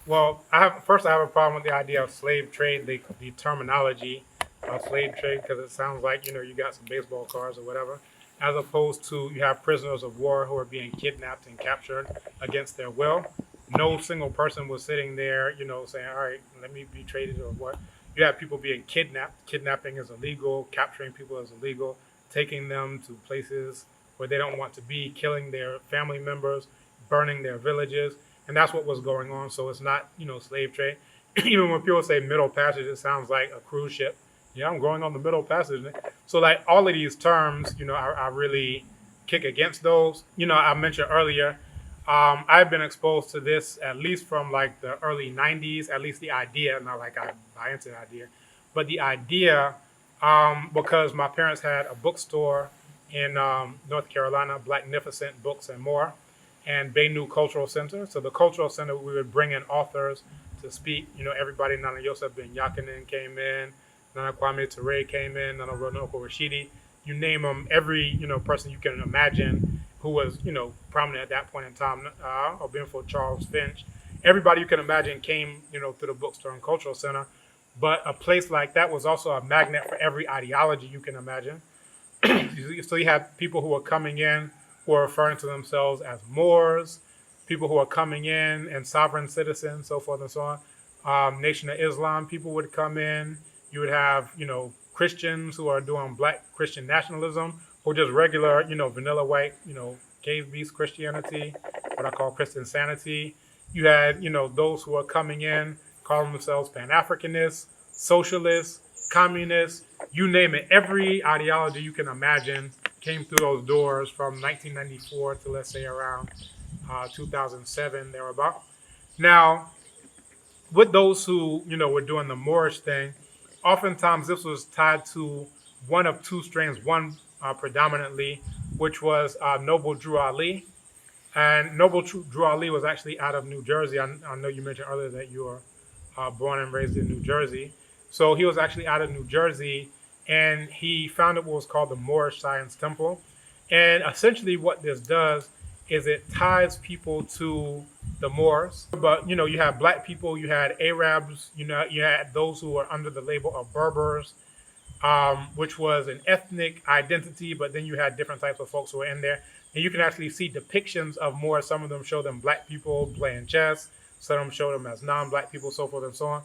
Well, I have a problem with the idea of slave trade, the terminology of slave trade, because it sounds like you got some baseball cards or whatever, as opposed to you have prisoners of war who are being kidnapped and captured against their will. No single person was sitting there, saying, "All right, let me be traded," or what. You have people being kidnapped. Kidnapping is illegal. Capturing people is illegal. Taking them to places where they don't want to be, killing their family members, burning their villages, and that's what was going on. So it's not, slave trade. Even when people say Middle Passage, it sounds like a cruise ship. Yeah, I'm going on the Middle Passage. So like all of these terms, I really kick against those. I mentioned earlier, I've been exposed to this at least from like the early '90s. At least the idea, not like I buy into the idea, but the idea, because my parents had a bookstore in North Carolina, Blacknificent Books and More, and Baynou Cultural Center. So the Cultural Center, we would bring in authors to speak. Everybody, Nana Yosef Ben Yakinen came in, Nana Kwame Ture came in, Nana Ronoko Rashidi. You name them, every person you can imagine who was prominent at that point in time, or for Charles Finch. Everybody you can imagine came through the bookstore and cultural center. But a place like that was also a magnet for every ideology you can imagine. So you have people who are coming in who are referring to themselves as Moors, people who are coming in and sovereign citizens, so forth and so on. Nation of Islam people would come in. You would have, Christians who are doing black Christian nationalism, or just regular, vanilla white, cave beast Christianity, what I call Christian sanity. You had, those who are coming in, calling themselves Pan Africanists, socialists, communists, you name it. Every ideology you can imagine came through those doors from 1994 to, let's say, around 2007, thereabout. Now, with those who were doing the Moorish thing, oftentimes this was tied to one of two strains. One predominantly, which was Noble Drew Ali, and Noble Drew Ali was actually out of New Jersey. I know you mentioned earlier that you were born and raised in New Jersey, so he was actually out of New Jersey, and he founded what was called the Moorish Science Temple. And essentially, what this does is it ties people to the Moors. But you have black people, you had Arabs, you had those who were under the label of Berbers, which was an ethnic identity. But then you had different types of folks who were in there, and you can actually see depictions of Moors. Some of them show them black people playing chess. Some of them show them as non-black people, so forth and so on.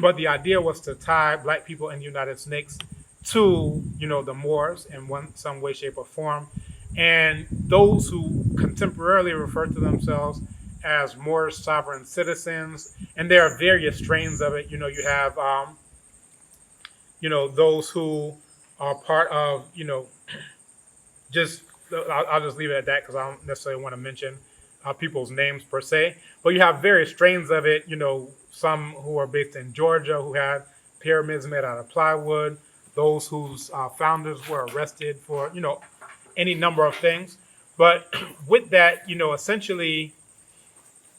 But the idea was to tie black people in the United States to the Moors in some way, shape, or form. And those who contemporarily refer to themselves as Moorish sovereign citizens, and there are various strains of it. You have those who are part of just I'll just leave it at that because I don't necessarily want to mention people's names per se. But you have various strains of it. Some who are based in Georgia who had pyramids made out of plywood. Those whose founders were arrested for any number of things. But with that, essentially,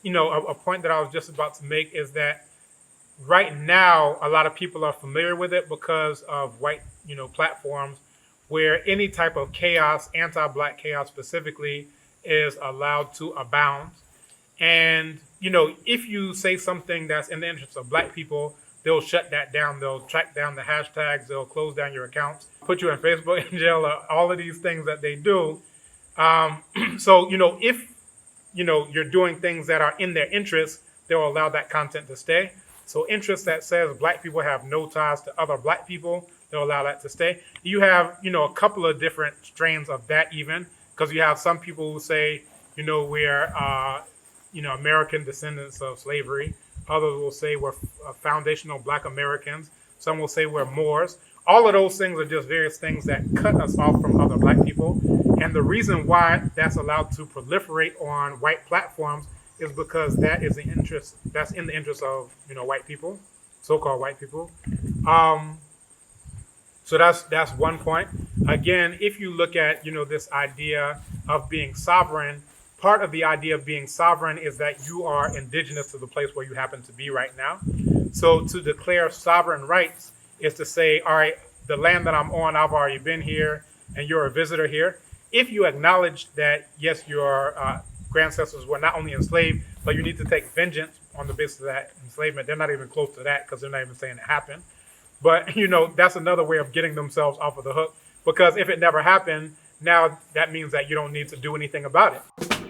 a point that I was just about to make is that right now a lot of people are familiar with it because of white platforms where any type of chaos, anti-black chaos specifically, is allowed to abound. And if you say something that's in the interest of black people, they'll shut that down. They'll track down the hashtags. They'll close down your accounts, put you in Facebook in jail, all of these things that they do. So if you're doing things that are in their interest, they'll allow that content to stay. So interest that says black people have no ties to other black people, they'll allow that to stay. You have a couple of different strains of that even, because you have some people who say we're American descendants of slavery. Others will say we're foundational black Americans. Some will say we're Moors. All of those things are just various things that cut us off from other black people. And the reason why that's allowed to proliferate on white platforms is because that's in the interest of white people, so-called white people. So that's one point. Again, if you look at this idea of being sovereign, part of the idea of being sovereign is that you are indigenous to the place where you happen to be right now. So to declare sovereign rights is to say, all right, the land that I'm on, I've already been here, and you're a visitor here. If you acknowledge that, yes, your ancestors were not only enslaved, but you need to take vengeance on the basis of that enslavement. They're not even close to that because they're not even saying it happened. But that's another way of getting themselves off of the hook, because if it never happened, now that means that you don't need to do anything about it.